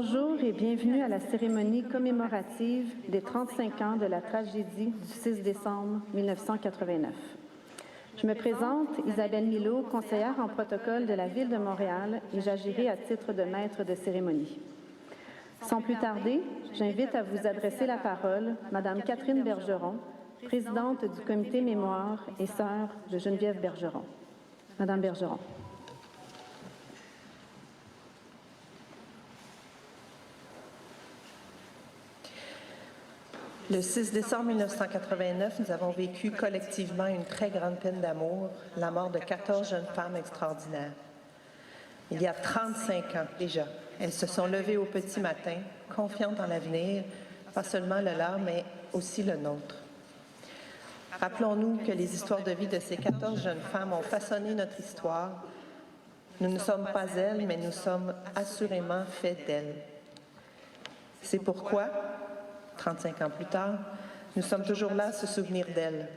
Bonjour et bienvenue à la cérémonie commémorative des 35 ans de la tragédie du 6 décembre 1989. Je me présente, Isabelle Milot, conseillère en protocole de la Ville de Montréal, et j'agirai à titre de maître de cérémonie. Sans plus tarder, j'invite à vous adresser la parole Madame Catherine Bergeron, présidente du comité mémoire et sœur de Geneviève Bergeron. Madame Bergeron. Le 6 décembre 1989, nous avons vécu collectivement une très grande peine d'amour, la mort de 14 jeunes femmes extraordinaires. Il y a 35 ans déjà, elles se sont levées au petit matin, confiantes en l'avenir, pas seulement le leur, mais aussi le nôtre. Rappelons-nous que les histoires de vie de ces 14 jeunes femmes ont façonné notre histoire. Nous ne sommes pas elles, mais nous sommes assurément faits d'elles. C'est pourquoi, 35 ans plus tard, nous sommes toujours là à se souvenir d'elles,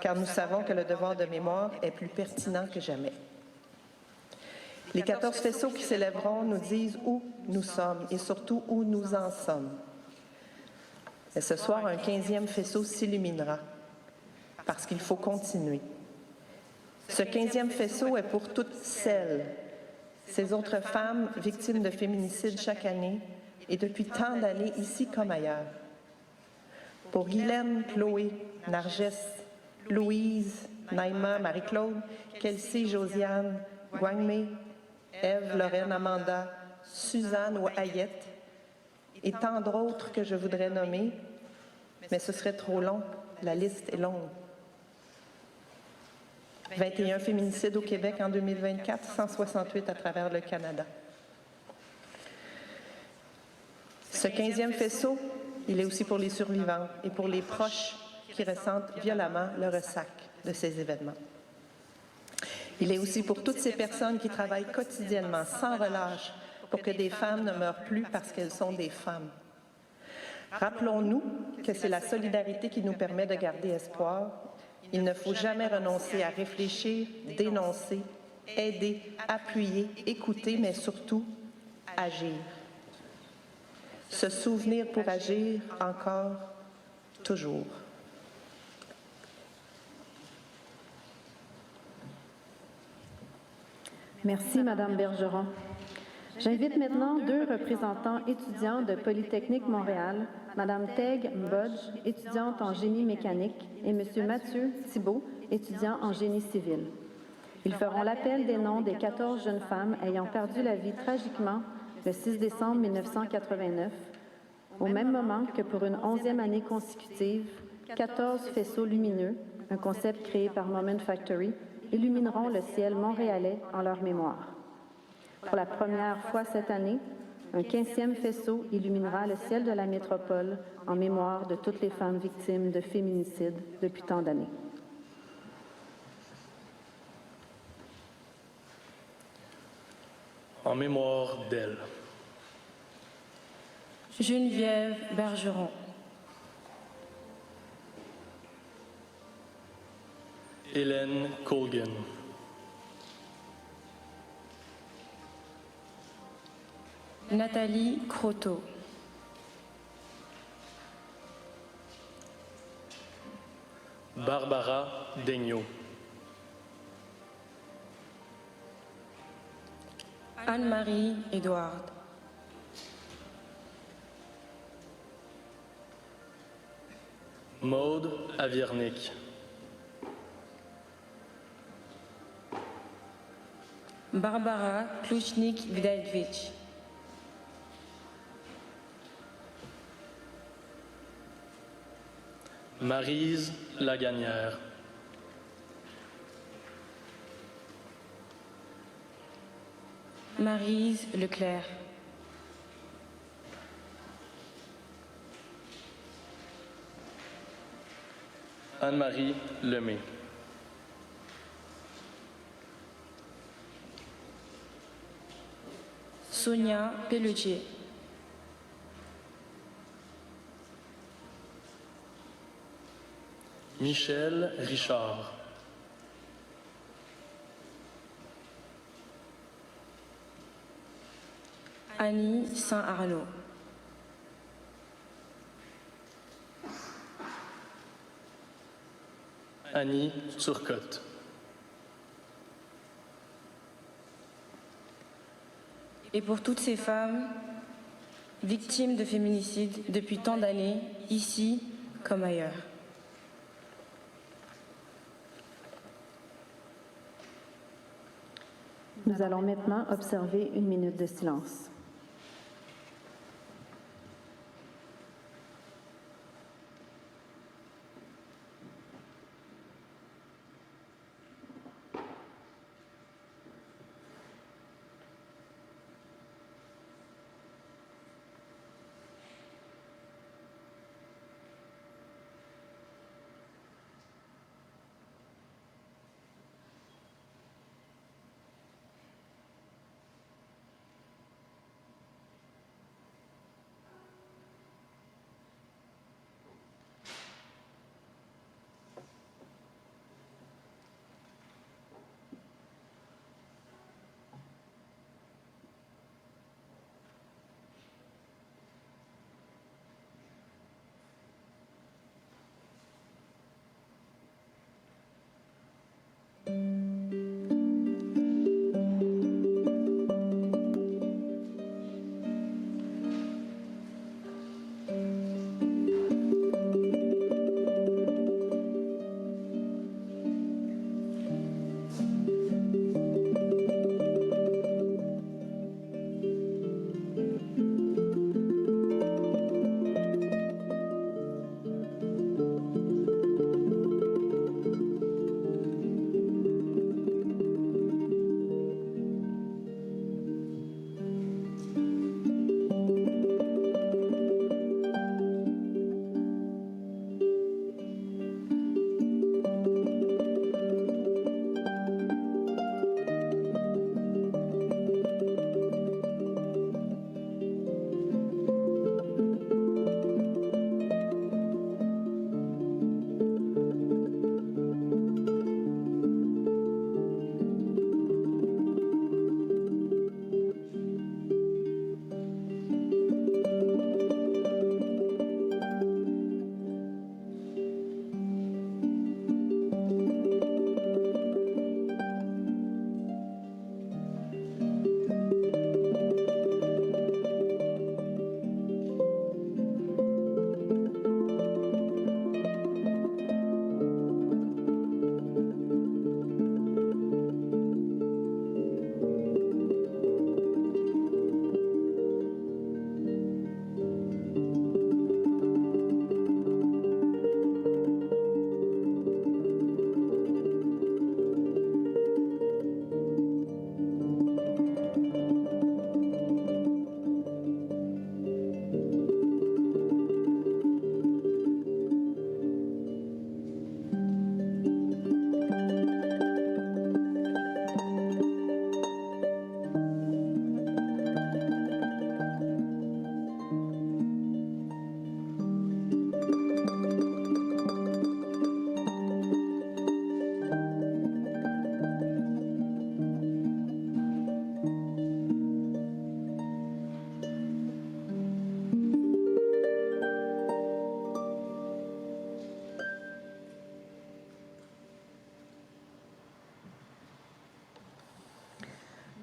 car nous savons que le devoir de mémoire est plus pertinent que jamais. Les 14 faisceaux qui s'élèveront nous disent où nous sommes et surtout où nous en sommes. Et ce soir, un 15e faisceau s'illuminera, parce qu'il faut continuer. Ce 15e faisceau est pour toutes celles, ces autres femmes victimes de féminicide chaque année, et depuis tant d'années, ici comme ailleurs. Pour Guylaine, Chloé, Narges, Louise, Naïma, Marie-Claude, Kelsey, Josiane, Guangmé, Ève, Lorraine, Amanda, Suzanne ou Ayette, et tant d'autres que je voudrais nommer, mais ce serait trop long, la liste est longue. 21 féminicides au Québec en 2024, 168 à travers le Canada. Ce 15e faisceau, il est aussi pour les survivants et pour les proches qui ressentent violemment le ressac de ces événements. Il est aussi pour toutes ces personnes qui travaillent quotidiennement, sans relâche, pour que des femmes ne meurent plus parce qu'elles sont des femmes. Rappelons-nous que c'est la solidarité qui nous permet de garder espoir. Il ne faut jamais renoncer à réfléchir, dénoncer, aider, appuyer, écouter, mais surtout agir. Se souvenir pour agir encore, toujours. Merci, Madame Bergeron. J'invite maintenant deux représentants étudiants de Polytechnique Montréal, Madame Teg Mbodj, étudiante en génie mécanique, et Monsieur Mathieu Thibault, étudiant en génie civil. Ils feront l'appel des noms des 14 jeunes femmes ayant perdu la vie tragiquement le 6 décembre 1989, au même moment que pour une 11e année consécutive, 14 faisceaux lumineux, un concept créé par Moment Factory, illumineront le ciel montréalais en leur mémoire. Pour la première fois cette année, un 15e faisceau illuminera le ciel de la métropole en mémoire de toutes les femmes victimes de féminicide depuis tant d'années. En mémoire d'elle. Geneviève Bergeron. Hélène Colgan. Nathalie Croteau. Barbara Daigneault. Anne-Marie Édouard. Maude Aviernik. Barbara Kluchnik-Vidalevich. Maryse Laganière. Maryse Leclerc. Anne-Marie Lemay. Sonia Pelletier. Michel Richard. Annie Saint-Arnaud. Annie Turcotte. Et pour toutes ces femmes victimes de féminicide depuis tant d'années, ici comme ailleurs. Nous allons maintenant observer une minute de silence.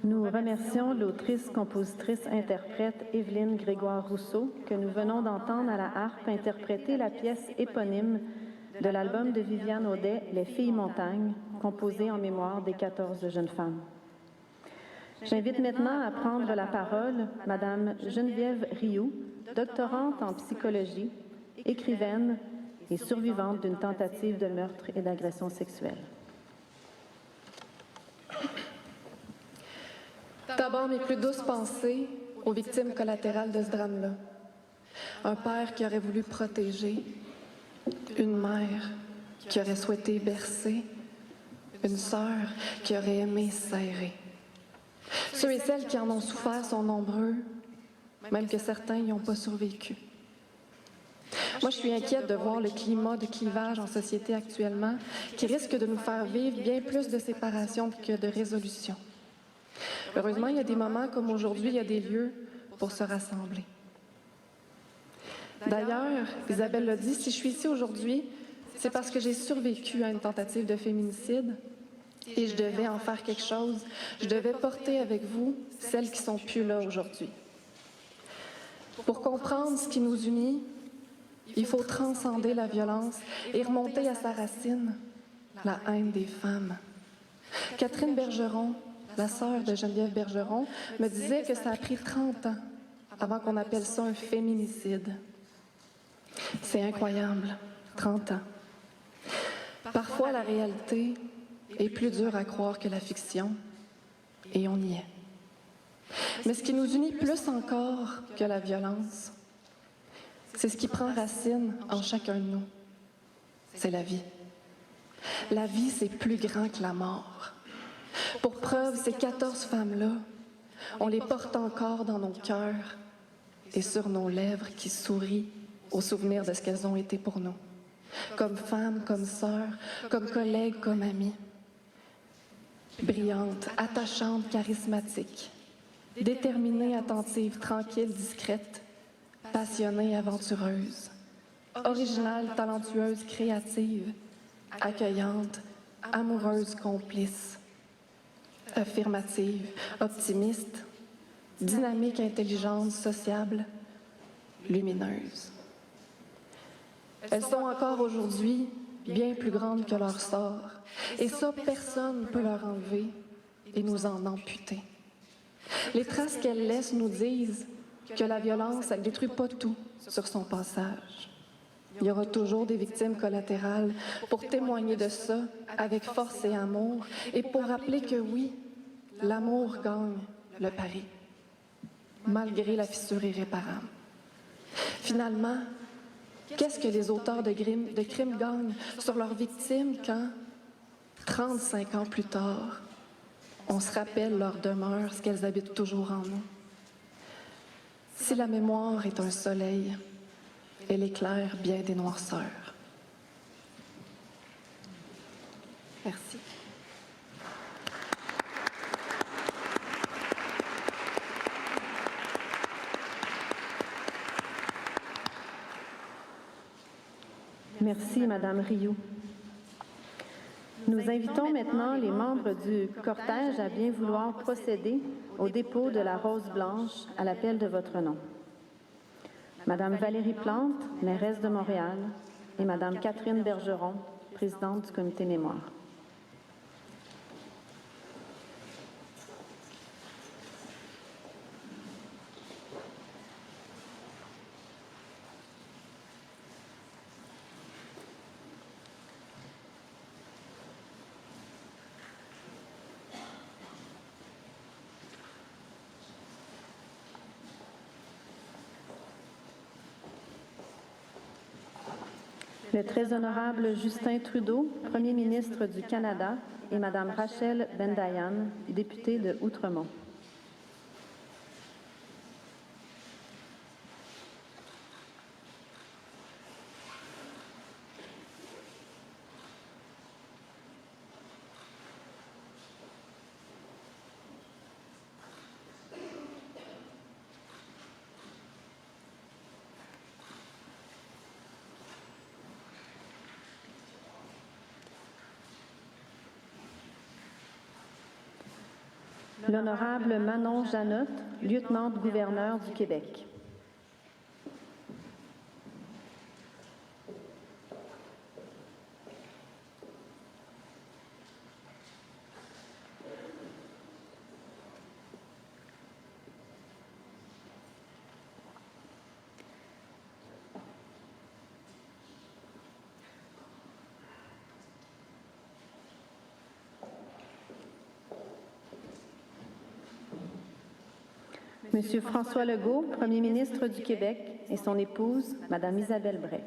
Nous remercions l'autrice, compositrice, interprète Évelyne Grégoire-Rousseau, que nous venons d'entendre à la harpe interpréter la pièce éponyme de l'album de Viviane Audet, Les Filles Montagnes, composée en mémoire des 14 jeunes femmes. J'invite maintenant à prendre la parole Madame Geneviève Rioux, doctorante en psychologie, écrivaine et survivante d'une tentative de meurtre et d'agression sexuelle. D'abord, mes plus douces pensées aux victimes collatérales de ce drame-là. Un père qui aurait voulu protéger, une mère qui aurait souhaité bercer, une sœur qui aurait aimé serrer. Ceux et celles qui en ont souffert sont nombreux, même que certains n'y ont pas survécu. Moi, je suis inquiète de voir le climat de clivage en société actuellement qui risque de nous faire vivre bien plus de séparation que de résolution. Heureusement, il y a des moments comme aujourd'hui, il y a des lieux pour se rassembler. D'ailleurs, Isabelle l'a dit, si je suis ici aujourd'hui, c'est parce que j'ai survécu à une tentative de féminicide et je devais en faire quelque chose. Je devais porter avec vous celles qui sont plus là aujourd'hui. Pour comprendre ce qui nous unit, il faut transcender la violence et remonter à sa racine, la haine des femmes. Catherine Bergeron, la sœur de Geneviève Bergeron, me disait que ça a pris 30 ans avant qu'on appelle ça un féminicide. C'est incroyable, 30 ans. Parfois, la réalité est plus dure à croire que la fiction, et on y est. Mais ce qui nous unit plus encore que la violence, c'est ce qui prend racine en chacun de nous. C'est la vie. La vie, c'est plus grand que la mort. Pour preuve, ces 14 femmes-là, on les porte encore dans nos cœurs et sur nos lèvres qui sourient au souvenir de ce qu'elles ont été pour nous. Comme femmes, comme sœurs, comme collègues, comme amies. Brillantes, attachantes, charismatiques. Déterminée, attentive, tranquille, discrète, passionnée, aventureuse, originale, talentueuse, créative, accueillante, amoureuse, complice, affirmative, optimiste, dynamique, intelligente, sociable, lumineuse. Elles sont encore aujourd'hui bien plus grandes que leur sort, et ça, personne ne peut leur enlever et nous en amputer. Les traces qu'elles laissent nous disent que la violence, elle ne détruit pas tout sur son passage. Il y aura toujours des victimes collatérales pour témoigner de ça avec force et amour et pour rappeler que oui, l'amour gagne le pari, malgré la fissure irréparable. Finalement, qu'est-ce que les auteurs de crimes gagnent sur leurs victimes quand, 35 ans plus tard, on se rappelle leur demeure, ce qu'elles habitent toujours en nous? Si la mémoire est un soleil, elle éclaire bien des noirceurs. Merci. Merci, Madame Rioux. Nous invitons maintenant les membres du cortège à bien vouloir procéder au dépôt de la rose blanche à l'appel de votre nom. Madame Valérie Plante, mairesse de Montréal, et Madame Catherine Bergeron, présidente du comité Mémoire. Le très honorable Justin Trudeau, Premier ministre du Canada, et Madame Rachel Bendayan, députée de Outremont. L'honorable Manon Janotte, lieutenant-gouverneur du Québec. Monsieur François Legault, Premier ministre du Québec, et son épouse, Madame Isabelle Bray.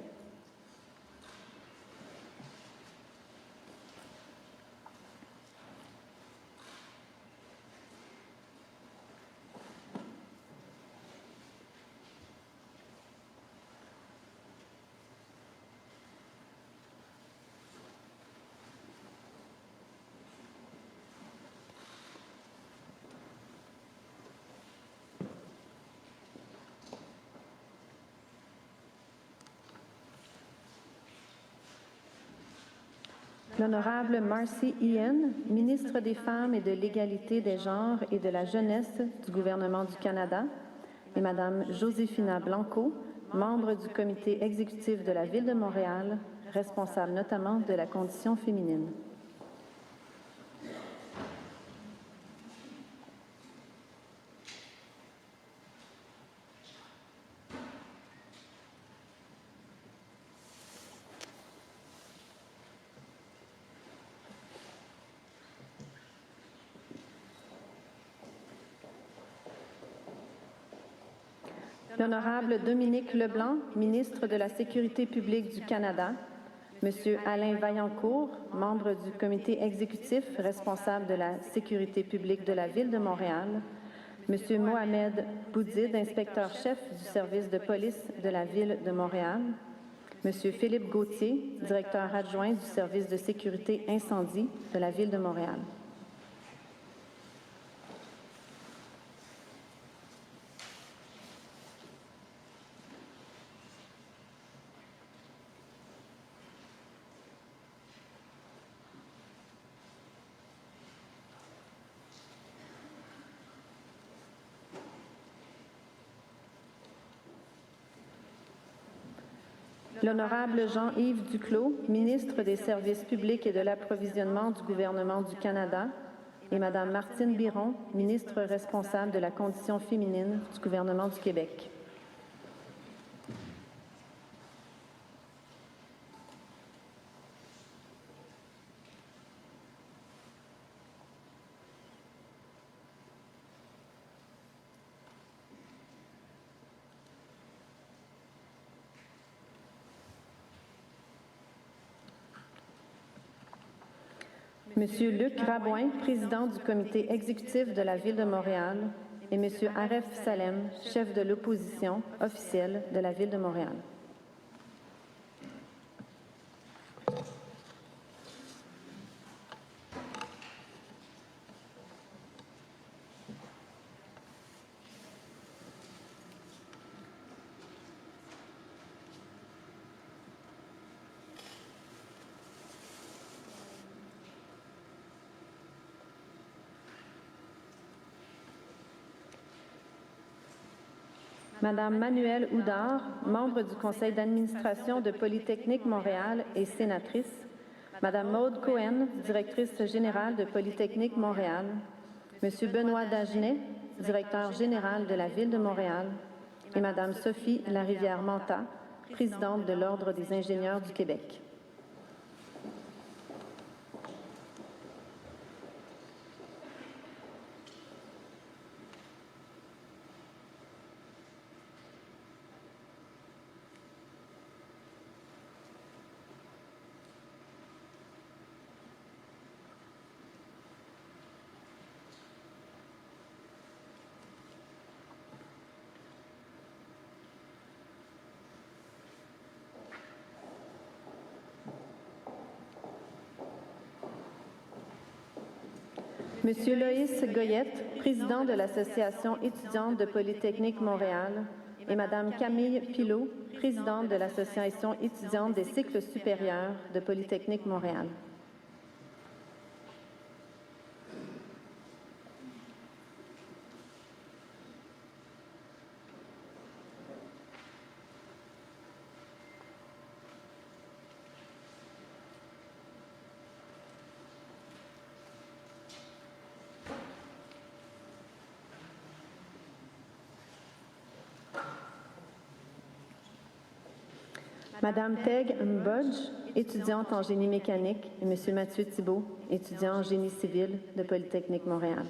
L'honorable Marcy Ian, ministre des Femmes et de l'Égalité des genres et de la jeunesse du gouvernement du Canada, et Madame Josefina Blanco, membre du comité exécutif de la Ville de Montréal, responsable notamment de la condition féminine. L'honorable Dominique Leblanc, ministre de la Sécurité publique du Canada, Monsieur Alain Vaillancourt, membre du comité exécutif responsable de la sécurité publique de la Ville de Montréal, Monsieur Mohamed Boudid, inspecteur-chef du service de police de la Ville de Montréal, Monsieur Philippe Gauthier, directeur adjoint du service de sécurité incendie de la Ville de Montréal. L'honorable Jean-Yves Duclos, ministre des Services publics et de l'approvisionnement du gouvernement du Canada, et Madame Martine Biron, ministre responsable de la condition féminine du gouvernement du Québec. Monsieur Luc Rabouin, président du comité exécutif de la Ville de Montréal, et Monsieur Aref Salem, chef de l'opposition officielle de la Ville de Montréal. Madame Manuelle Houdard, membre du conseil d'administration de Polytechnique Montréal et sénatrice, Madame Maude Cohen, directrice générale de Polytechnique Montréal, Monsieur Benoît Dagenet, directeur général de la Ville de Montréal, et Madame Sophie Larivière-Manta, présidente de l'Ordre des ingénieurs du Québec. Monsieur Loïs Goyette, président de l'Association étudiante de Polytechnique Montréal, et Madame Camille Pilot, présidente de l'Association étudiante des cycles supérieurs de Polytechnique Montréal. Madame Teg Mbodge, étudiante en génie mécanique, et Monsieur Mathieu Thibault, étudiant en génie civil de Polytechnique Montréal.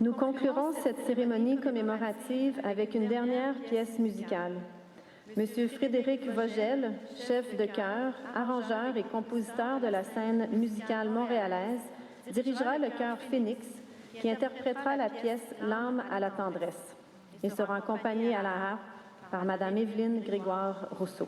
Nous conclurons cette cérémonie commémorative avec une dernière pièce musicale. Monsieur Frédéric Vogel, chef de chœur, arrangeur et compositeur de la scène musicale montréalaise, dirigera le chœur Phoenix, qui interprétera la pièce L'âme à la tendresse. Il sera accompagné à la harpe par Madame Évelyne Grégoire Rousseau.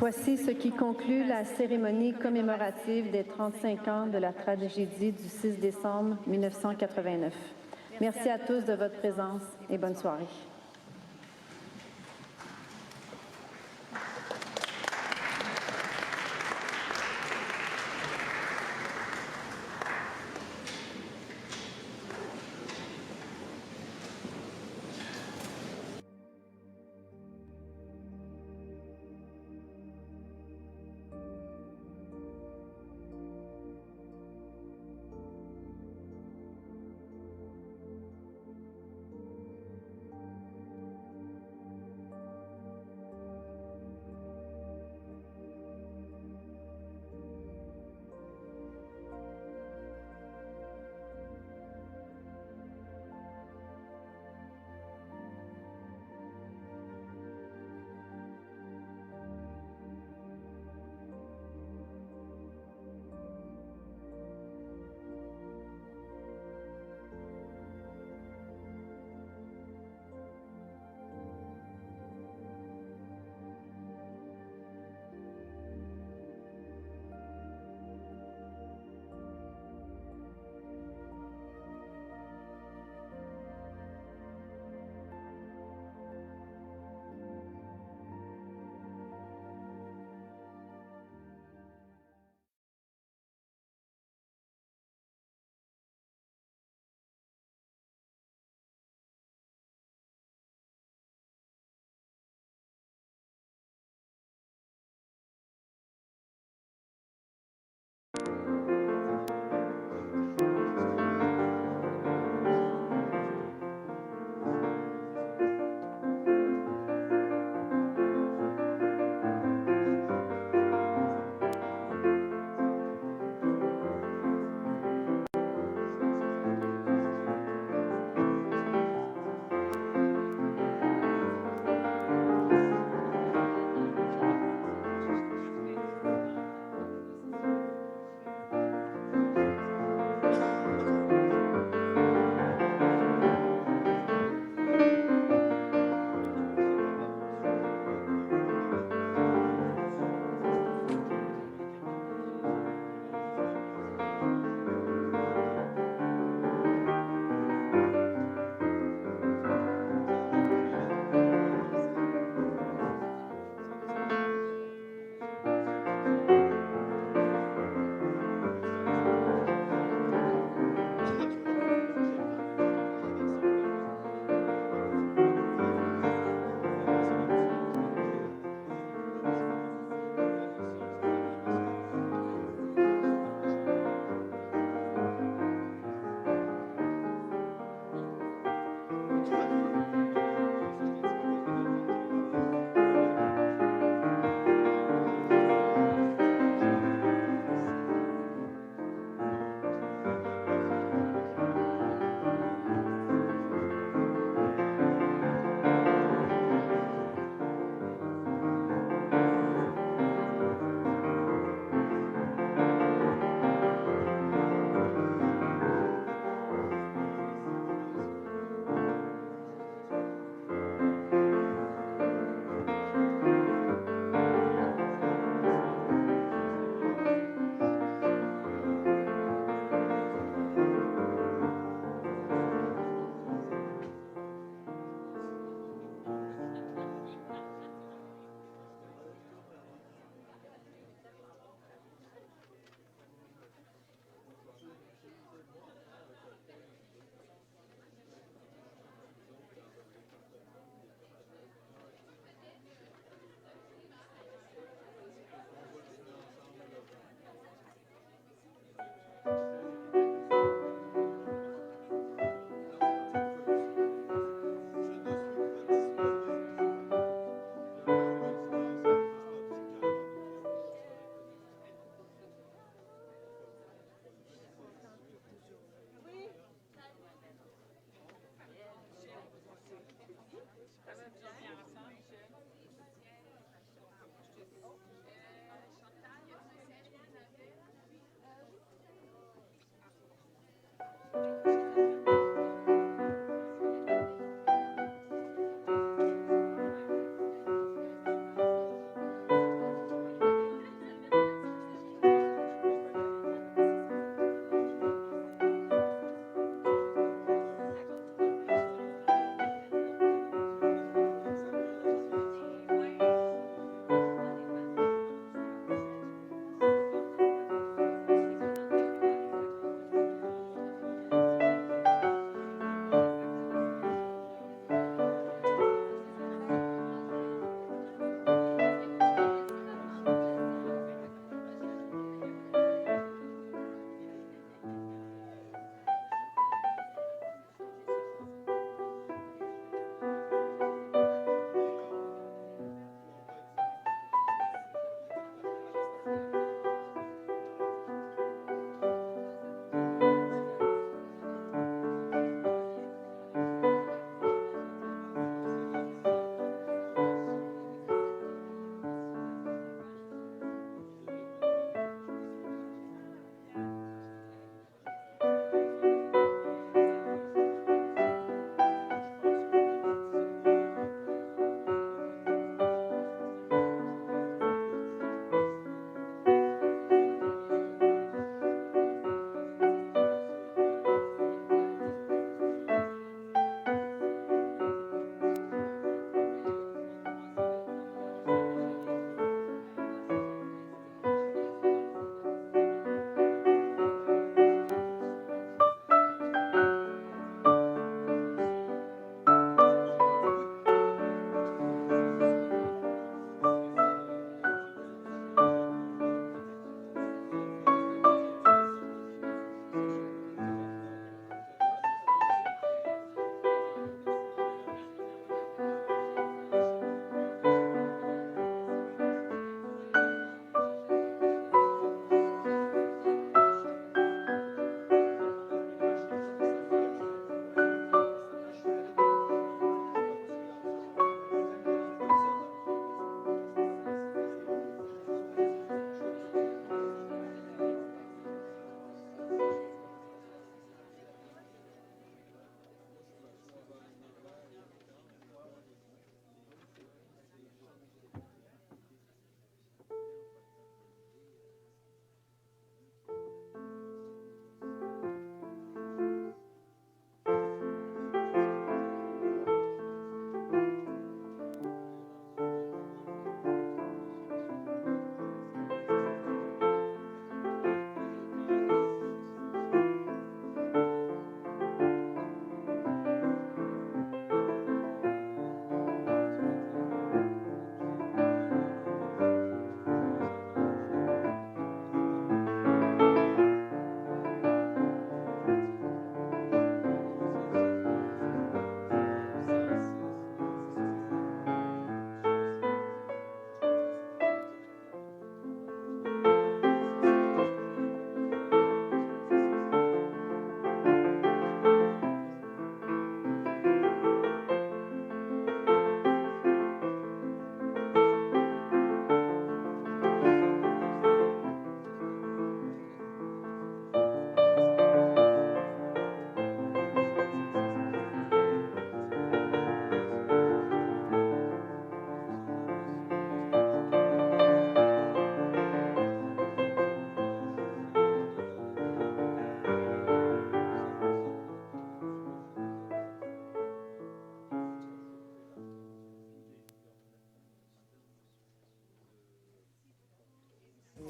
Voici ce qui conclut la cérémonie commémorative des 35 ans de la tragédie du 6 décembre 1989. Merci à tous de votre présence et bonne soirée.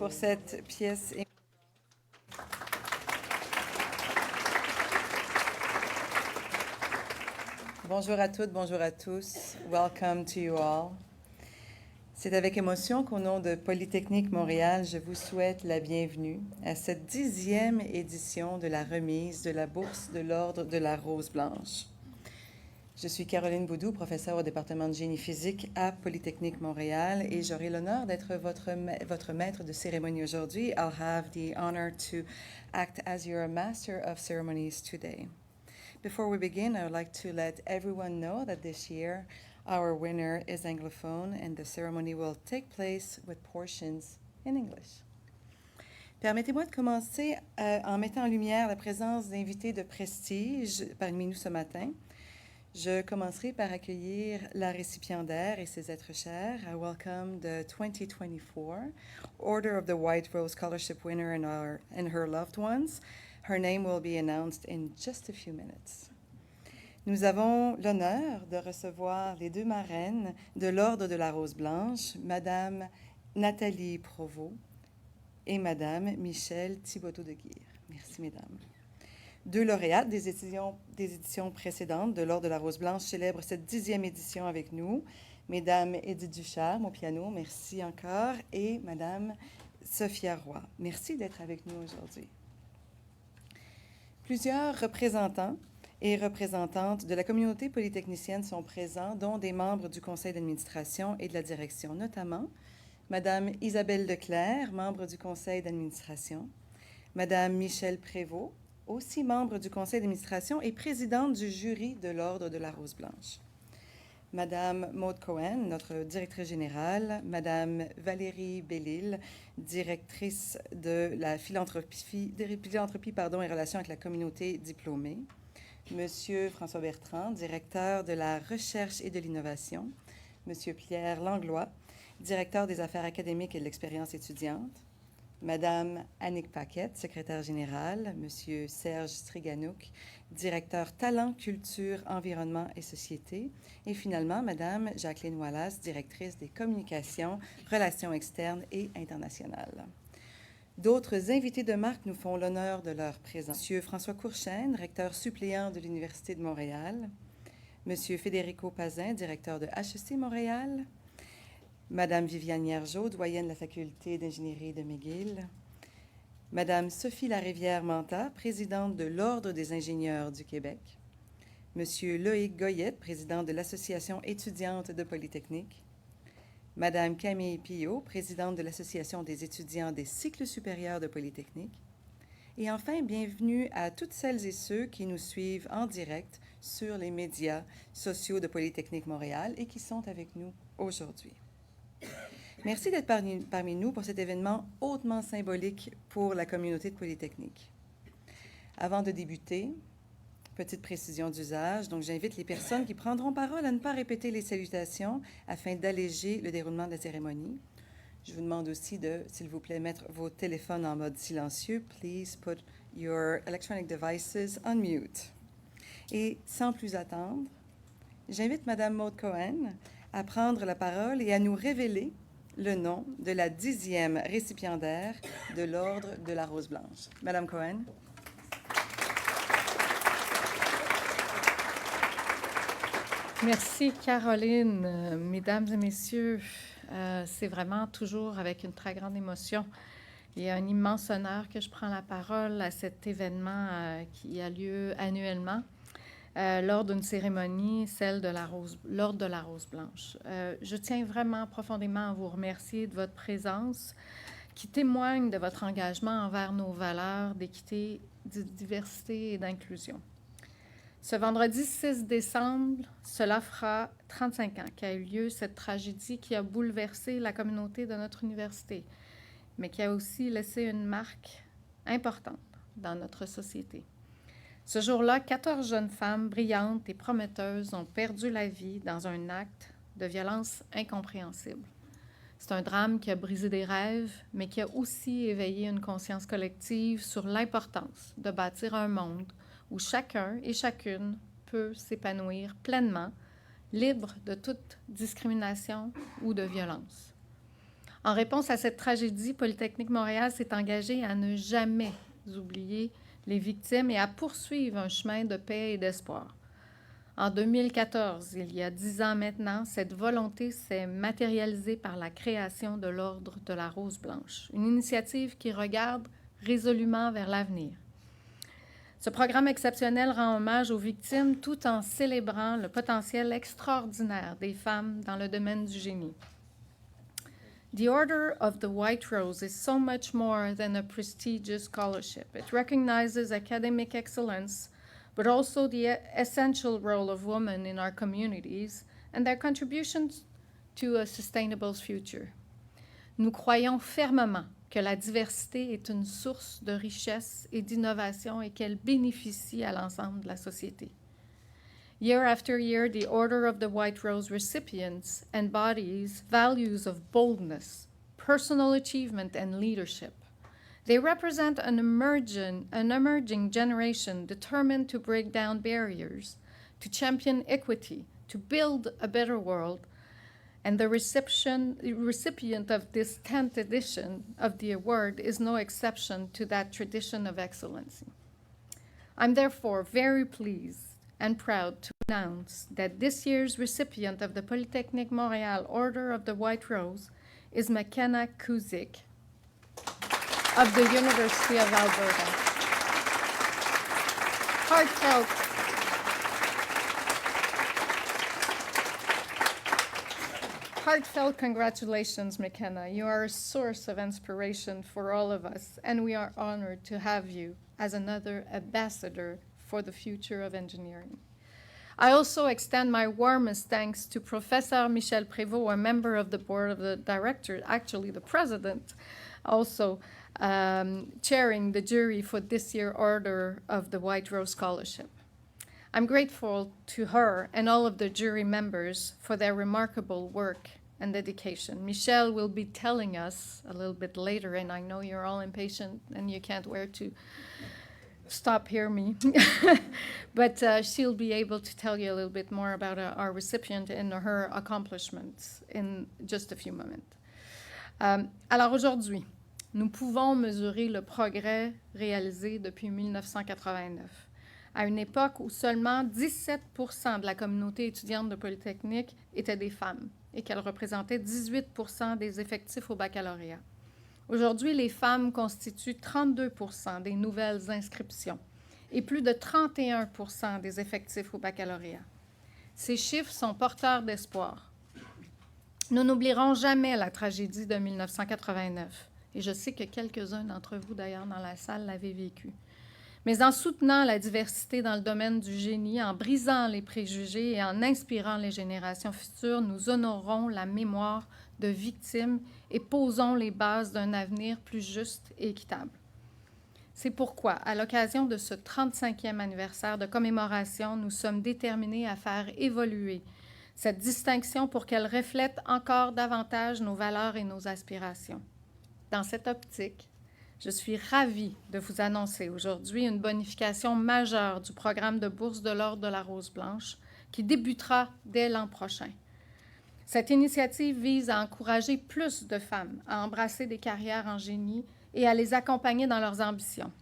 pour cette pièce. Bonjour à toutes, bonjour à tous. Welcome to you all. C'est avec émotion qu'au nom de Polytechnique Montréal, je vous souhaite la bienvenue à cette 10e édition de la remise de la bourse de l'Ordre de la Rose Blanche. Je suis Caroline Boudou, professeure au département de génie physique à Polytechnique Montréal et j'aurai l'honneur d'être votre maître de cérémonie aujourd'hui. I'll have the honor to act as your master of ceremonies today. Before we begin, I would like to let everyone know that this year our winner is Anglophone and the ceremony will take place with portions in English. Permettez-moi de commencer en mettant en lumière la présence d'invités de prestige parmi nous ce matin. Je commencerai par accueillir la récipiendaire et ses êtres chers. I welcome the 2024 Order of the White Rose Scholarship winner and her loved ones. Her name will be announced in just a few minutes. Nous avons l'honneur de recevoir les deux marraines de l'Ordre de la Rose Blanche, Madame Nathalie Provost et Madame Michèle Thibodeau de Guire. Merci, Mesdames. Deux lauréates des éditions précédentes de l'Ordre de la Rose Blanche célèbrent cette 10e édition avec nous. Mesdames Édith Ducharme au piano, merci encore, et Madame Sophia Roy. Merci d'être avec nous aujourd'hui. Plusieurs représentants et représentantes de la communauté polytechnicienne sont présents, dont des membres du conseil d'administration et de la direction, notamment Madame Isabelle Leclerc, membre du conseil d'administration, Madame Michèle Prévost, aussi membre du conseil d'administration et présidente du jury de l'Ordre de la Rose Blanche. Madame Maude Cohen, notre directrice générale, Madame Valérie Bellil, directrice de la philanthropie et relations avec la communauté diplômée, Monsieur François Bertrand, directeur de la recherche et de l'innovation, Monsieur Pierre Langlois, directeur des affaires académiques et de l'expérience étudiante, Madame Annick Paquette, secrétaire générale, Monsieur Serge Striganouk, directeur talent, culture, environnement et société, et finalement Madame Jacqueline Wallace, directrice des communications, relations externes et internationales. D'autres invités de marque nous font l'honneur de leur présence. Monsieur François Courchaine, recteur suppléant de l'Université de Montréal, Monsieur Federico Pazin, directeur de HEC Montréal, Madame Viviane Hiergeau, doyenne de la faculté d'ingénierie de McGill, Madame Sophie Larivière-Manta, présidente de l'Ordre des ingénieurs du Québec, Monsieur Loïc Goyette, président de l'Association étudiante de Polytechnique, Madame Camille Pillot, présidente de l'Association des étudiants des cycles supérieurs de Polytechnique, et enfin, bienvenue à toutes celles et ceux qui nous suivent en direct sur les médias sociaux de Polytechnique Montréal et qui sont avec nous aujourd'hui. Merci d'être parmi nous pour cet événement hautement symbolique pour la communauté de Polytechnique. Avant de débuter, petite précision d'usage, donc j'invite les personnes qui prendront parole à ne pas répéter les salutations afin d'alléger le déroulement de la cérémonie. Je vous demande aussi de, s'il vous plaît, mettre vos téléphones en mode silencieux. Please put your electronic devices on mute. Et sans plus attendre, j'invite Madame Maude Cohen à prendre la parole et à nous révéler le nom de la 10e récipiendaire de l'Ordre de la Rose Blanche. Madame Cohen. Merci, Caroline. Mesdames et messieurs, c'est vraiment toujours avec une très grande émotion et un immense honneur que je prends la parole à cet événement qui a lieu annuellement. Lors d'une cérémonie, celle de l'Ordre de la Rose Blanche. Je tiens vraiment profondément à vous remercier de votre présence qui témoigne de votre engagement envers nos valeurs d'équité, de diversité et d'inclusion. Ce vendredi 6 décembre, cela fera 35 ans qu'a eu lieu cette tragédie qui a bouleversé la communauté de notre université, mais qui a aussi laissé une marque importante dans notre société. Ce jour-là, 14 jeunes femmes brillantes et prometteuses ont perdu la vie dans un acte de violence incompréhensible. C'est un drame qui a brisé des rêves, mais qui a aussi éveillé une conscience collective sur l'importance de bâtir un monde où chacun et chacune peut s'épanouir pleinement, libre de toute discrimination ou de violence. En réponse à cette tragédie, Polytechnique Montréal s'est engagé à ne jamais oublier les victimes et à poursuivre un chemin de paix et d'espoir. En 2014, il y a 10 ans maintenant, cette volonté s'est matérialisée par la création de l'Ordre de la Rose Blanche, une initiative qui regarde résolument vers l'avenir. Ce programme exceptionnel rend hommage aux victimes tout en célébrant le potentiel extraordinaire des femmes dans le domaine du génie. The Order of the White Rose is so much more than a prestigious scholarship. It recognizes academic excellence, but also the essential role of women in our communities and their contributions to a sustainable future. Nous croyons fermement que la diversité est une source de richesse et d'innovation et qu'elle bénéficie à l'ensemble de la société. Year after year, the Order of the White Rose recipients embodies values of boldness, personal achievement, and leadership. They represent an emerging generation determined to break down barriers, to champion equity, to build a better world, and the recipient of this 10th edition of the award is no exception to that tradition of excellency. I'm therefore very pleased and proud to announce that this year's recipient of the Polytechnique Montréal Order of the White Rose is McKenna Kuzik of the University of Alberta. Heartfelt congratulations, McKenna. You are a source of inspiration for all of us, and we are honored to have you as another ambassador for the future of engineering. I also extend my warmest thanks to Professor Michel Prévost, a member of the board of the directors, actually the president, also chairing the jury for this year's Order of the White Rose Scholarship. I'm grateful to her and all of the jury members for their remarkable work and dedication. Michelle will be telling us a little bit later, and I know you're all impatient and you can't wait to stop hear me, but she'll be able to tell you a little bit more about our recipient and her accomplishments in just a few moments. Alors aujourd'hui, nous pouvons mesurer le progrès réalisé depuis 1989. À une époque où seulement 17% de la communauté étudiante de Polytechnique étaient des femmes et qu'elles représentaient 18% des effectifs au baccalauréat. Aujourd'hui, les femmes constituent 32% des nouvelles inscriptions et plus de 31% des effectifs au baccalauréat. Ces chiffres sont porteurs d'espoir. Nous n'oublierons jamais la tragédie de 1989, et je sais que quelques-uns d'entre vous, d'ailleurs, dans la salle, l'avaient vécu. Mais en soutenant la diversité dans le domaine du génie, en brisant les préjugés et en inspirant les générations futures, nous honorons la mémoire de victimes et posons les bases d'un avenir plus juste et équitable. C'est pourquoi, à l'occasion de ce 35e anniversaire de commémoration, nous sommes déterminés à faire évoluer cette distinction pour qu'elle reflète encore davantage nos valeurs et nos aspirations. Dans cette optique, je suis ravie de vous annoncer aujourd'hui une bonification majeure du programme de bourse de l'Ordre de la Rose Blanche qui débutera dès l'an prochain. Cette initiative vise à encourager plus de femmes à embrasser des carrières en génie et à les accompagner dans leurs ambitions.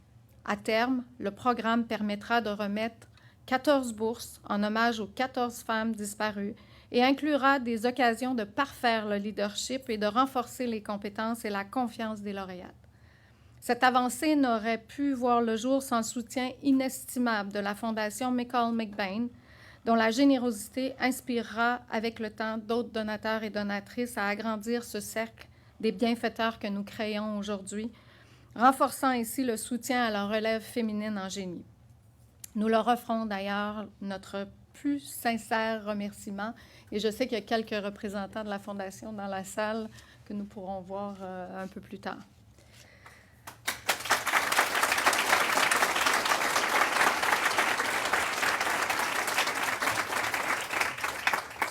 À terme, le programme permettra de remettre 14 bourses en hommage aux 14 femmes disparues et inclura des occasions de parfaire le leadership et de renforcer les compétences et la confiance des lauréates. Cette avancée n'aurait pu voir le jour sans le soutien inestimable de la Fondation McCall-McBain, dont la générosité inspirera avec le temps d'autres donateurs et donatrices à agrandir ce cercle des bienfaiteurs que nous créons aujourd'hui, renforçant ainsi le soutien à la relève féminine en génie. Nous leur offrons d'ailleurs notre plus sincère remerciement et je sais qu'il y a quelques représentants de la Fondation dans la salle que nous pourrons voir un peu plus tard.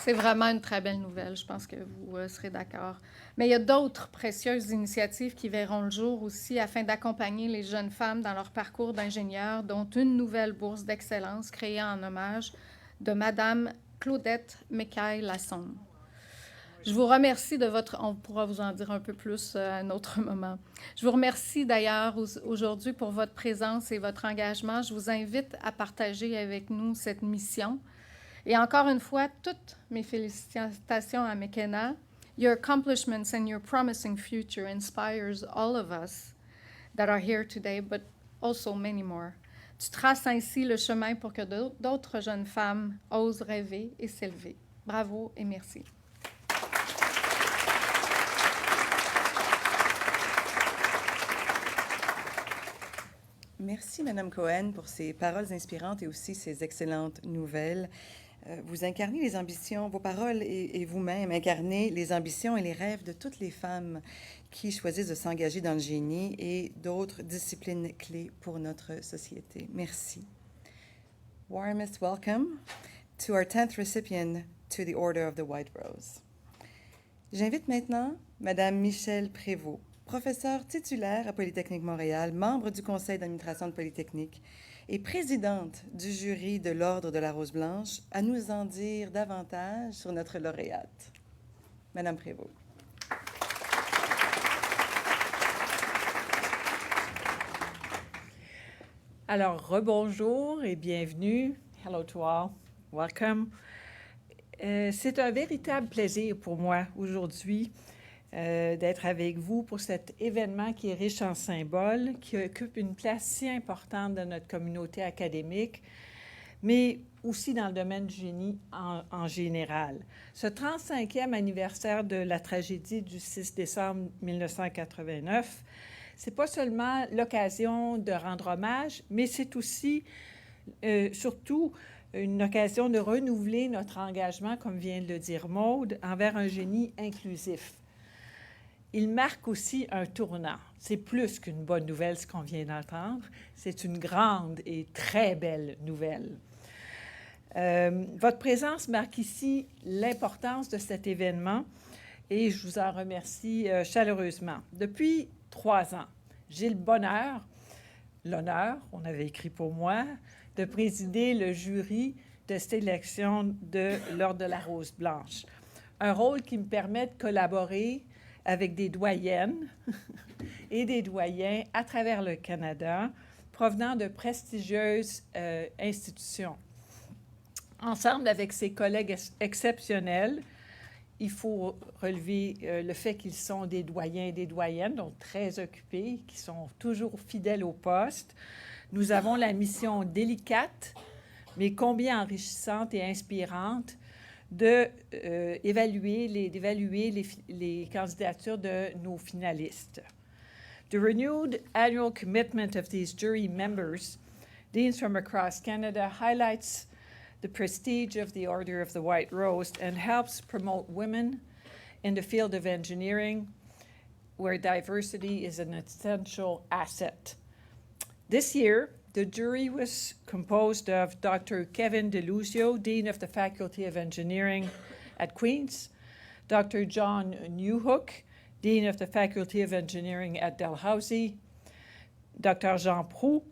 C'est vraiment une très belle nouvelle, je pense que vous serez d'accord. Mais il y a d'autres précieuses initiatives qui verront le jour aussi afin d'accompagner les jeunes femmes dans leur parcours d'ingénieur, dont une nouvelle bourse d'excellence créée en hommage de Madame Claudette Mecaille-Lassonde. Je vous remercie de votre... On pourra vous en dire un peu plus à un autre moment. Je vous remercie d'ailleurs aujourd'hui pour votre présence et votre engagement. Je vous invite à partager avec nous cette mission. Et encore une fois, toutes mes félicitations à McKenna. Your accomplishments and your promising future inspires all of us that are here today, but also many more. Tu traces ainsi le chemin pour que d'autres jeunes femmes osent rêver et s'élever. Bravo et merci. Merci, Madame Cohen, pour ces paroles inspirantes et aussi ces excellentes nouvelles. Vous incarnez les ambitions, vos paroles et vous-même incarnez les ambitions et les rêves de toutes les femmes qui choisissent de s'engager dans le génie et d'autres disciplines clés pour notre société. Merci. Warmest welcome to our 10th recipient to the Order of the White Rose. J'invite maintenant Madame Michèle Prévost, professeure titulaire à Polytechnique Montréal, membre du conseil d'administration de Polytechnique et présidente du jury de l'Ordre de la Rose Blanche, à nous en dire davantage sur notre lauréate. Madame Prévost. Alors, rebonjour et bienvenue. Hello to all. Welcome. C'est un véritable plaisir pour moi aujourd'hui d'être avec vous pour cet événement qui est riche en symboles, qui occupe une place si importante dans notre communauté académique, mais aussi dans le domaine du génie en général. Ce 35e anniversaire de la tragédie du 6 décembre 1989, c'est pas seulement l'occasion de rendre hommage, mais c'est aussi, surtout, une occasion de renouveler notre engagement, comme vient de le dire Maude, envers un génie inclusif. Il marque aussi un tournant. C'est plus qu'une bonne nouvelle, ce qu'on vient d'entendre. C'est une grande et très belle nouvelle. Votre présence marque ici l'importance de cet événement et je vous en remercie chaleureusement. Depuis 3 ans, j'ai le bonheur, l'honneur, on avait écrit pour moi, de présider le jury de sélection de l'Ordre de la Rose Blanche. Un rôle qui me permet de collaborer avec des doyennes et des doyens à travers le Canada, provenant de prestigieuses institutions. Ensemble avec ses collègues exceptionnels, il faut relever le fait qu'ils sont des doyens et des doyennes, donc très occupés, qui sont toujours fidèles au poste. Nous avons la mission délicate, mais combien enrichissante et inspirante, d'évaluer les candidatures de nos finalistes. The renewed annual commitment of these jury members, deans from across Canada, highlights the prestige of the Order of the White Rose and helps promote women in the field of engineering, where diversity is an essential asset. This year, the jury was composed of Dr. Kevin DeLuzio, Dean of the Faculty of Engineering at Queen's, Dr. John Newhook, Dean of the Faculty of Engineering at Dalhousie, Dr. Jean Proulx,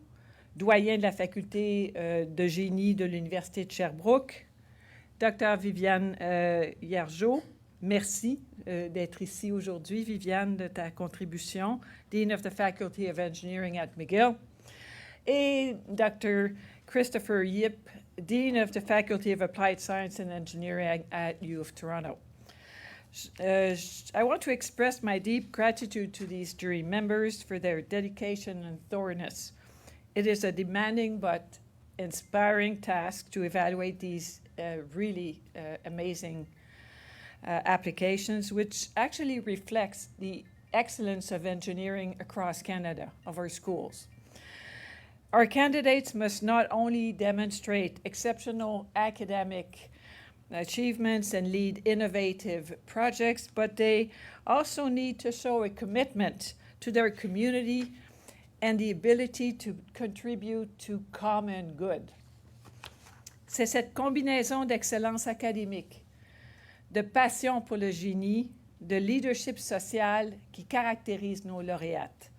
doyen de la Faculté de génie de l'Université de Sherbrooke, Dr. Viviane Hiergeau, merci d'être ici aujourd'hui, Viviane, de ta contribution, Dean of the Faculty of Engineering at McGill, et Dr. Christopher Yip, Dean of the Faculty of Applied Science and Engineering at U of Toronto. I want to express my deep gratitude to these jury members for their dedication and thoroughness. It is a demanding but inspiring task to evaluate these really amazing applications, which actually reflects the excellence of engineering across Canada, of our schools. Our candidates must not only demonstrate exceptional academic achievements and lead innovative projects, but they also need to show a commitment to their community and the ability to contribute to common good. C'est cette combinaison d'excellence académique, de passion pour le génie, de leadership social qui caractérise nos lauréates.